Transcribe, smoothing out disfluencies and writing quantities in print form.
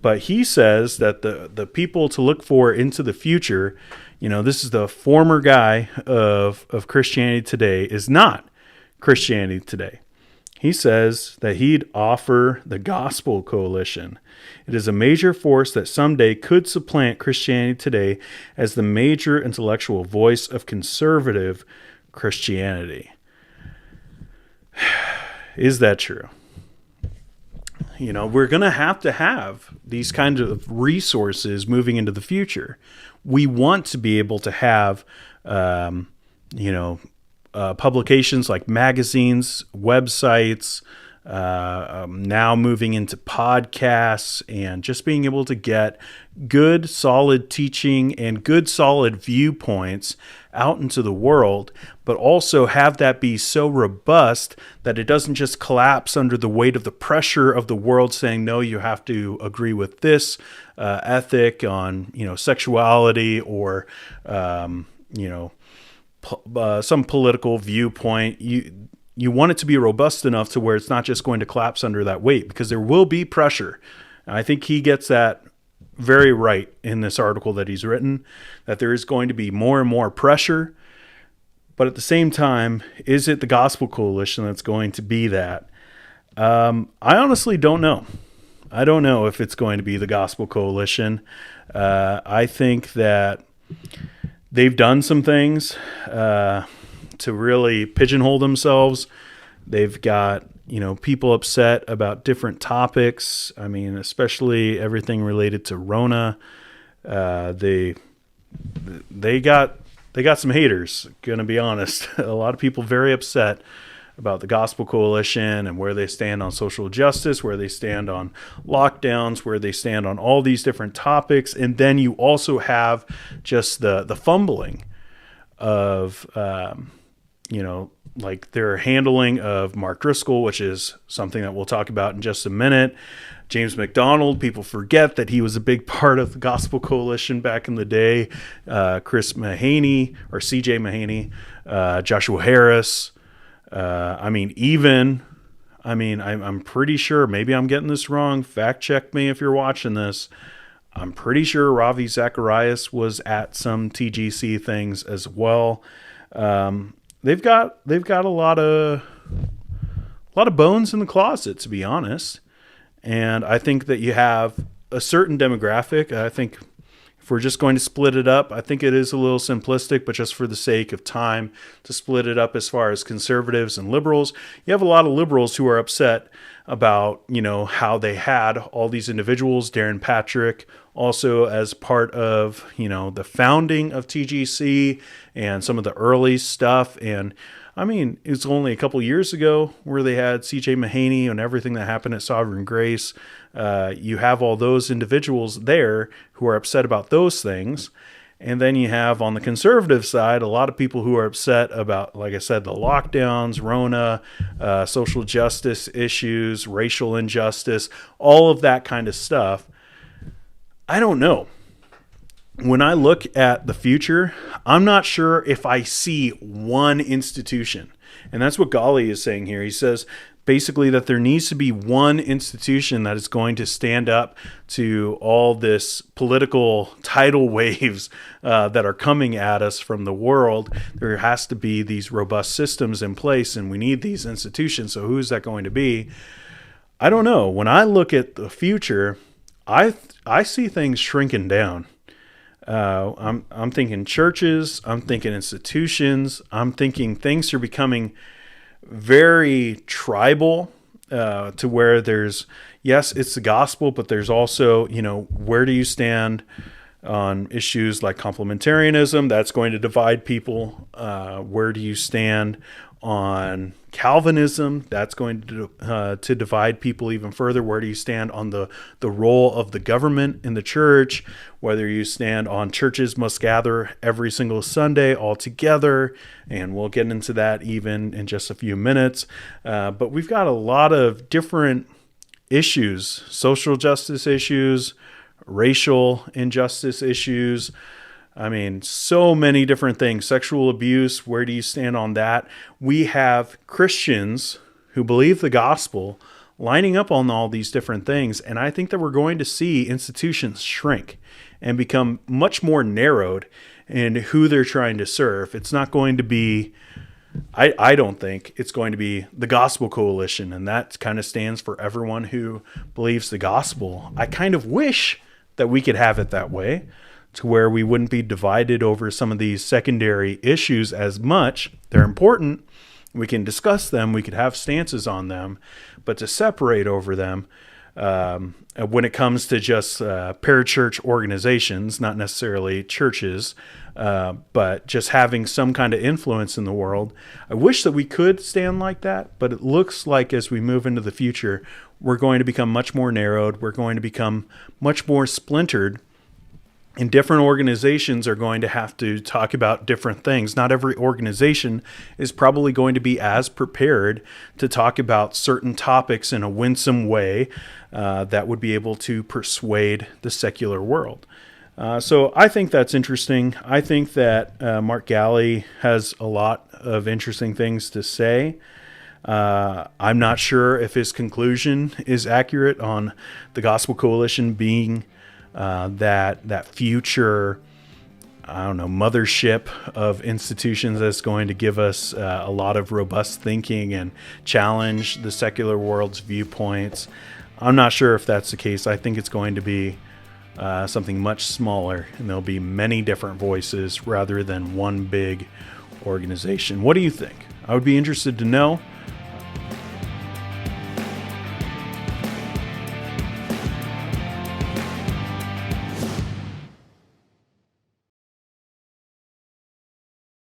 But he says that the people to look for into the future, this is the former guy of Christianity today, is not Christianity today. He says that he'd offer the Gospel Coalition. It is a major force that someday could supplant Christianity today as the major intellectual voice of conservative Christianity. Is that true? We're going to have these kinds of resources moving into the future. We want to be able to have, publications like magazines, websites, now moving into podcasts, and just being able to get good, solid teaching and good, solid viewpoints out into the world, but also have that be so robust that it doesn't just collapse under the weight of the pressure of the world saying, no, you have to agree with this ethic on, sexuality or, some political viewpoint. You want it to be robust enough to where it's not just going to collapse under that weight, because there will be pressure. And I think he gets that very right in this article that he's written, that there is going to be more and more pressure. But at the same time, is it the Gospel Coalition that's going to be that? I honestly don't know. I don't know if it's going to be the Gospel Coalition. I think that they've done some things to really pigeonhole themselves. They've got, people upset about different topics. I mean, especially everything related to Rona. They got some haters, gonna be honest. A lot of people very upset about the Gospel Coalition and where they stand on social justice, where they stand on lockdowns, where they stand on all these different topics. And then you also have just the fumbling of, like their handling of Mark Driscoll, which is something that we'll talk about in just a minute. James MacDonald, people forget that he was a big part of the Gospel Coalition back in the day. Chris Mahaney or CJ Mahaney, Joshua Harris. I'm pretty sure, maybe I'm getting this wrong. Fact check me if you're watching this. I'm pretty sure Ravi Zacharias was at some TGC things as well. They've got a lot of bones in the closet, to be honest. And I think that you have a certain demographic. I think if we're just going to split it up, I think it is a little simplistic, but just for the sake of time to split it up as far as conservatives and liberals, you have a lot of liberals who are upset about, how they had all these individuals, Darren Patrick, also as part of, the founding of TGC and some of the early stuff. And it was only a couple years ago where they had CJ Mahaney and everything that happened at Sovereign Grace. You have all those individuals there who are upset about those things. And then you have on the conservative side, a lot of people who are upset about, like I said, the lockdowns, Rona, social justice issues, racial injustice, all of that kind of stuff. I don't know. When I look at the future, I'm not sure if I see one institution. And that's what Galli is saying here. He says basically that there needs to be one institution that is going to stand up to all this political tidal waves that are coming at us from the world. There has to be these robust systems in place, and we need these institutions. So who's that going to be? I don't know. When I look at the future, I see things shrinking down. I'm thinking churches. I'm thinking institutions. I'm thinking things are becoming very tribal, to where there's, yes, it's the gospel, but there's also, where do you stand on issues like complementarianism? That's going to divide people. Where do you stand on Calvinism? That's going to divide people even further. Where do you stand on the role of the government in the church? Whether you stand on churches must gather every single Sunday all together, and we'll get into that even in just a few minutes. But we've got a lot of different issues, social justice issues, racial injustice issues. So many different things. Sexual abuse, where do you stand on that? We have Christians who believe the gospel lining up on all these different things. And I think that we're going to see institutions shrink and become much more narrowed in who they're trying to serve. It's not going to be, I don't think it's going to be the Gospel Coalition, and that kind of stands for everyone who believes the gospel. I kind of wish that we could have it that way, to where we wouldn't be divided over some of these secondary issues as much. They're important. We can discuss them. We could have stances on them, but to separate over them, when it comes to just parachurch organizations, not necessarily churches, but just having some kind of influence in the world. I wish that we could stand like that, but it looks like as we move into the future, we're going to become much more narrowed. We're going to become much more splintered. And different organizations are going to have to talk about different things. Not every organization is probably going to be as prepared to talk about certain topics in a winsome way that would be able to persuade the secular world. So I think that's interesting. I think that Mark Galli has a lot of interesting things to say. I'm not sure if his conclusion is accurate on the Gospel Coalition being that future, mothership of institutions that's going to give us a lot of robust thinking and challenge the secular world's viewpoints. I'm not sure if that's the case. I think it's going to be something much smaller, and there'll be many different voices rather than one big organization. What do you think? I would be interested to know.